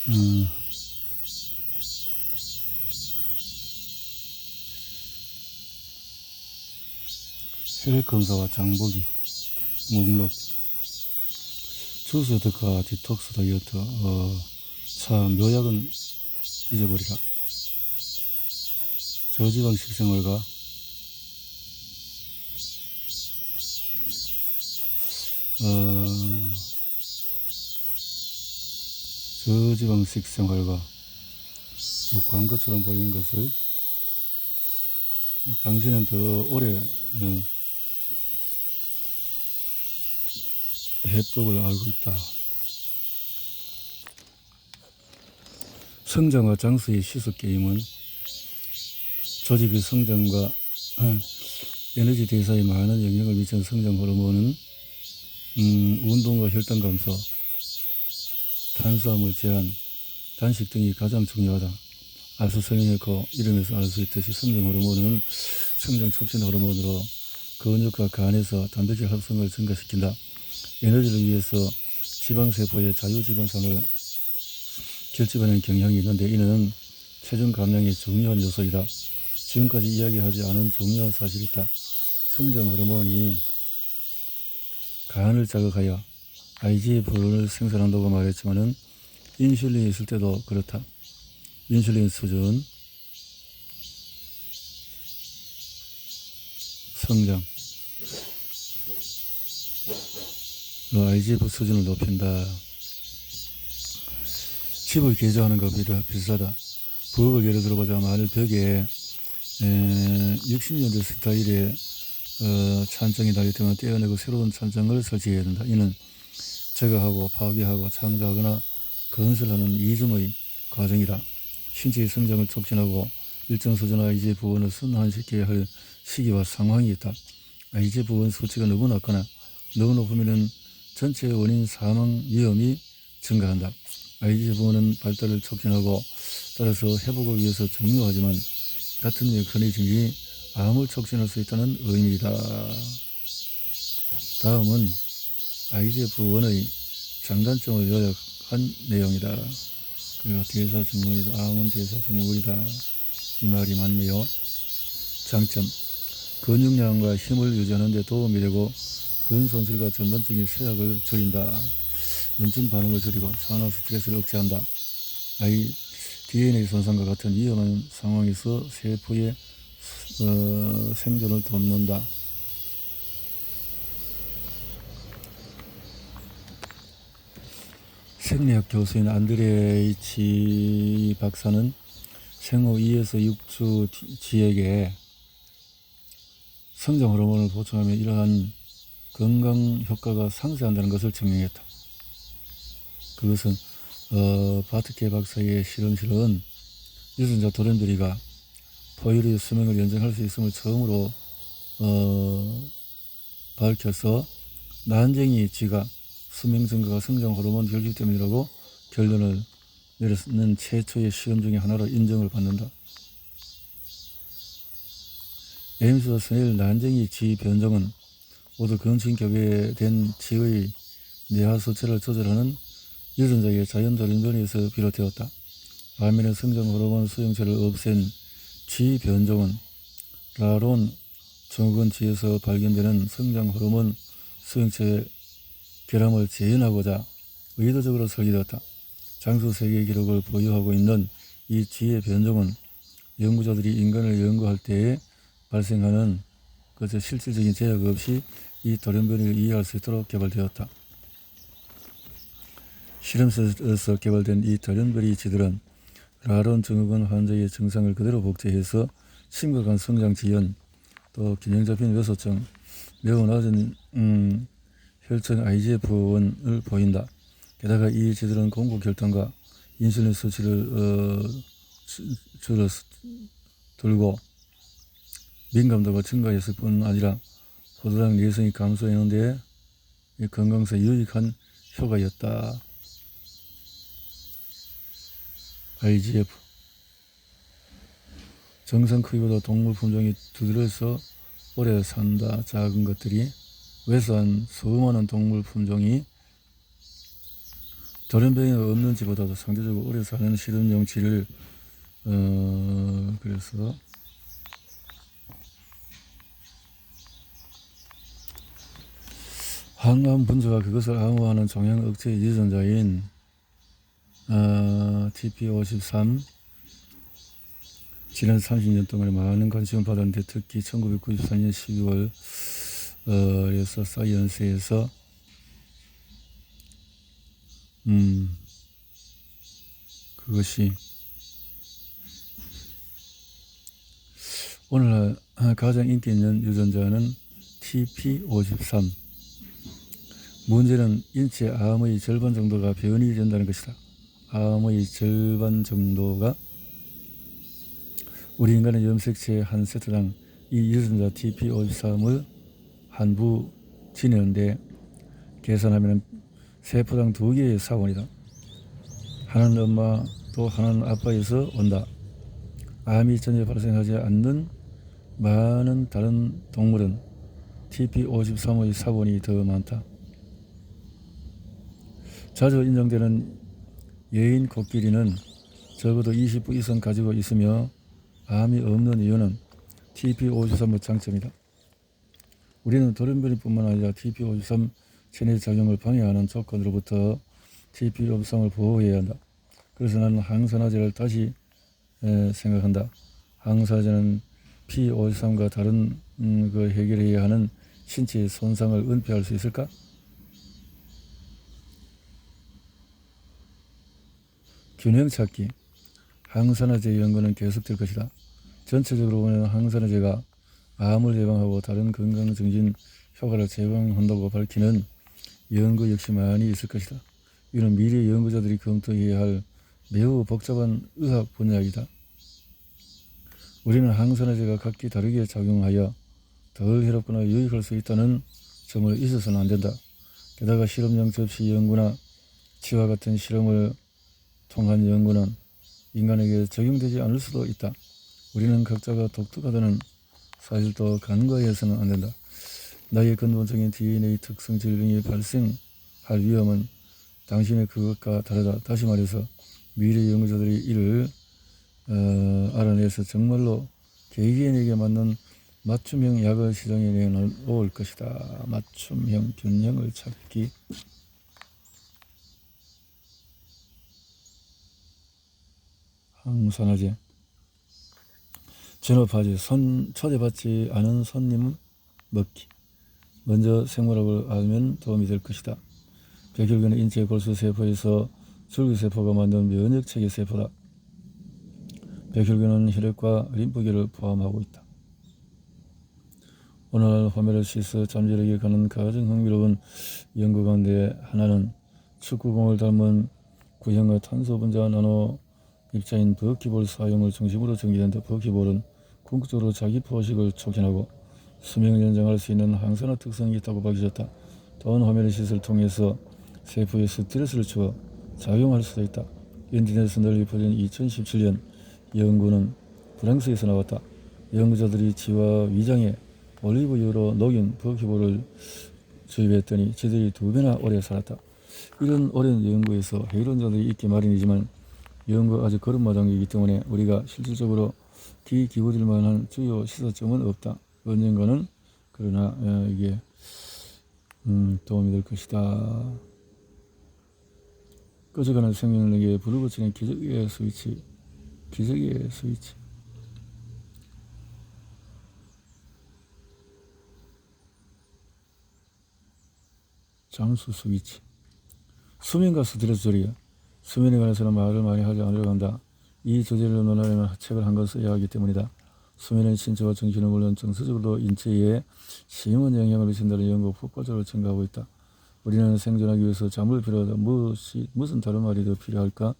어, 혈액검사와 장보기 목록 주스 득화 디톡스 다이어트 차 묘약은 잊어버리라. 저지방 식생활과 저지방 식생활과 광고처럼 보이는 것을 당신은 더 오래 해법을 알고 있다. 성장과 장수의 시습게임은 조직의 성장과 에너지 대사에 많은 영향을 미치는 성장 호르몬은 운동과 혈당 감소, 탄수화물 제한, 단식 등이 가장 중요하다. 앞서 설명했고 이름에서 알 수 있듯이 성장 호르몬은 성장 촉진 호르몬으로 근육과 간에서 단백질 합성을 증가시킨다. 에너지를 위해서 지방세포의 자유지방산을 결집하는 경향이 있는데 이는 체중 감량의 중요한 요소이다. 지금까지 이야기하지 않은 중요한 사실이 있다. 성장 호르몬이 간을 자극하여 IGF를 생산한다고 말했지만은 인슐린이 있을 때도 그렇다. 인슐린 수준, 성장, IGF 수준을 높인다. 집을 개조하는 것과 비슷하다. 부엌을 예를 들어보자. 만일 벽에 60년대 스타일의 찬장이 달렸다면 떼어내고 새로운 찬장을 설치해야 된다. 이는 제거하고 파괴하고 창조하거나 건설하는 이중의 과정이다. 신체의 성장을 촉진하고 일정 수준의 IGF-1을 순환시켜야 할 시기와 상황이 있다. IGF-1 수치가 너무 낮거나 너무 높으면 전체 원인 사망 위험이 증가한다. IGF-1은 발달을 촉진하고 따라서 회복을 위해서 중요하지만 같은 메커니즘이 암을 촉진할 수 있다는 의미이다. 다음은 IGF-1의 장단점을 요약한 내용이다. 그리고 대사증후군이다. 암은 대사증후군이다. 이 말이 맞네요. 장점, 근육량과 힘을 유지하는 데 도움이 되고 근손실과 전반적인 쇠약을 줄인다. 염증 반응을 줄이고 산화 스트레스를 억제한다. DNA 손상과 같은 위험한 상황에서 세포의 생존을 돕는다. 생리학 교수인 안드레이치 박사는 생후 2에서 6주 지에게 성장 호르몬을 보충하면 이러한 건강 효과가 상쇄한다는 것을 증명했다. 그것은 바트케 박사의 실험실은 유전자 돌연변이가 포유류의 수명을 연장할 수 있음을 처음으로 밝혀서 난쟁이 쥐가 수명 증가가 성장 호르몬 결핍 때문이라고 결론을 내렸는 최초의 실험 중에 하나로 인정을 받는다. 에임스 스네일 난쟁이 쥐 변종은 모두 근친격에 된 쥐의 뇌하 수치를 조절하는 유전자의 자연 돌연변이에서 비롯되었다. 반면에 성장 호르몬 수용체를 없앤 쥐 변종은 라론 증후군 쥐에서 발견되는 성장 호르몬 수용체 결함을 재현하고자 의도적으로 설계되었다. 장수 세계 기록을 보유하고 있는 이 쥐의 변종은 연구자들이 인간을 연구할 때에 발생하는 실질적인 제약 없이 이 돌연변이를 이해할 수 있도록 개발되었다. 실험실에서 개발된 이 돌연변이 쥐들은 라론 증후군 환자의 증상을 그대로 복제해서 심각한 성장 지연, 또 균형 잡힌 외소증, 매우 낮은 혈청 IGF-1을 보인다. 게다가 이 쥐들은 공복혈당과 인슐린 수치를 줄어들고 민감도가 증가했을 뿐 아니라 포도당 내성이 감소하는 데 건강상에 유익한 효과였다. IGF 정상 크기보다 동물 품종이 두드려서 오래 산다. 작은 것들이 왜소한 수많은 동물 품종이 돌연병이 없는 지보다도 상대적으로 오래 사는 실험용치를 그래서 항암 분자가 그것을 암호하는 종양 억제 유전자인 TP53 지난 30년 동안 많은 관심을 받았는데 특히 1994년 12월 에서 사이언스에서 그것이 오늘날 가장 인기 있는 유전자는 TP53. 문제는 인체 암의 절반 정도가 변이 된다는 것이다. 암의 절반 정도가 우리 인간의 염색체 한 세트당 이 유전자 TP53을 한부 지내는데 계산하면 세포당 2개의 사원이다. 하나는 엄마 또 하나는 아빠에서 온다. 암이 전혀 발생하지 않는 많은 다른 동물은 TP53의 사본이 더 많다. 자주 인정되는 여인 코끼리는 적어도 20부 이상 가지고 있으며 암이 없는 이유는 TP53의 장점이다. 우리는 돌연변이뿐만 아니라 TP53 체내 작용을 방해하는 조건으로부터 TP53을 보호해야 한다. 그래서 나는 항산화제를 다시 생각한다. 항산화제는 P53과 다른 해결해야 하는 신체의 손상을 은폐할 수 있을까? 균형 찾기. 항산화제 연구는 계속될 것이다. 전체적으로 보면 항산화제가 암을 예방하고 다른 건강증진 효과를 제공한다고 밝히는 연구 역시 많이 있을 것이다. 이는 미래 연구자들이 검토해야 할 매우 복잡한 의학 분야이다. 우리는 항산화제가 각기 다르게 작용하여 덜 해롭거나 유익할 수 있다는 점을 잊어서는 안 된다. 게다가 실험용 접시 연구나 치와 같은 실험을 통한 연구는 인간에게 적용되지 않을 수도 있다. 우리는 각자가 독특하다는 사실도 간과해서는 안 된다. 나의 근본적인 DNA 특성 질병이 발생할 위험은 당신의 그것과 다르다. 다시 말해서 미래 연구자들이 이를 알아내서 정말로 개개인에게 맞는 맞춤형 약을 시장에 내놓을 것이다. 맞춤형 균형을 찾기. 항산화제. 전업하지. 초대받지 않은 손님은 먹기. 먼저 생물학을 알면 도움이 될 것이다. 백혈근은 인체 골수세포에서 줄기세포가 만든 면역체계 세포다. 백혈근은 혈액과 림프계를 포함하고 있다. 오늘날 호메로시스 잠재력에 관한 가장 흥미로운 연구 가운데 하나는 축구공을 닮은 구형의 탄소 분자 나노 입자인 버키볼 사용을 중심으로 전개된다. 버키볼은 궁극적으로 자기 포식을 촉진하고 수명을 연장할 수 있는 항산화 특성이 있다고 밝혀졌다. 또한 호메로시스를 통해서 세포에 스트레스를 주어 작용할 수도 있다. 인터넷에서 널리 퍼진 2017년 연구는 프랑스에서 나왔다. 연구자들이 지와 위장에 올리브유로 녹인 버키볼을 주입했더니 지들이 2배나 오래 살았다. 이런 오랜 연구에서 회의론자들이 있기 마련이지만 연구가 아직 걸음마당이기 때문에 우리가 실질적으로 귀 기울일 만한 주요 시사점은 없다. 언젠가는 그러나 이게 도움이 될 것이다. 꺼져가는 생명력에 불을 붙이는 기적의 스위치. 기적의 스위치. 장수 스위치. 수면과 스트레스 조리야. 수면에 관해서는 말을 많이 하지 않으려고 한다. 이 주제를 논하려면 책을 한 권 써야 하기 때문이다. 수면은 신체와 정신을 물론 정서적으로도 인체에 심한 영향을 미친다는 연구가 폭발적으로 증가하고 있다. 우리는 생존하기 위해서 잠을 필요하다. 무슨 다른 말이 더 필요할까?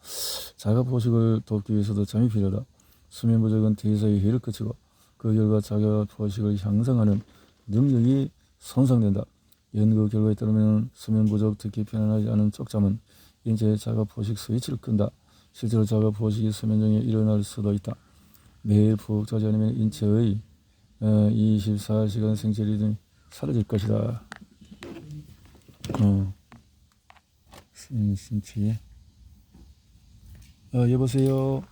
자가포식을 돕기 위해서도 잠이 필요하다. 수면 부족은 대사의 해를 끼치고 그 결과 자가포식을 향상하는 능력이 손상된다. 연구 결과에 따르면 수면 부족, 특히 편안하지 않은 쪽잠은 인체의 자가포식 스위치를 끈다. 실제로 자가포식이 수면 중에 일어날 수도 있다. 매일 푹 자지 않으면 인체의 24시간 생체 리듬이 사라질 것이다. 신치. 여보세요.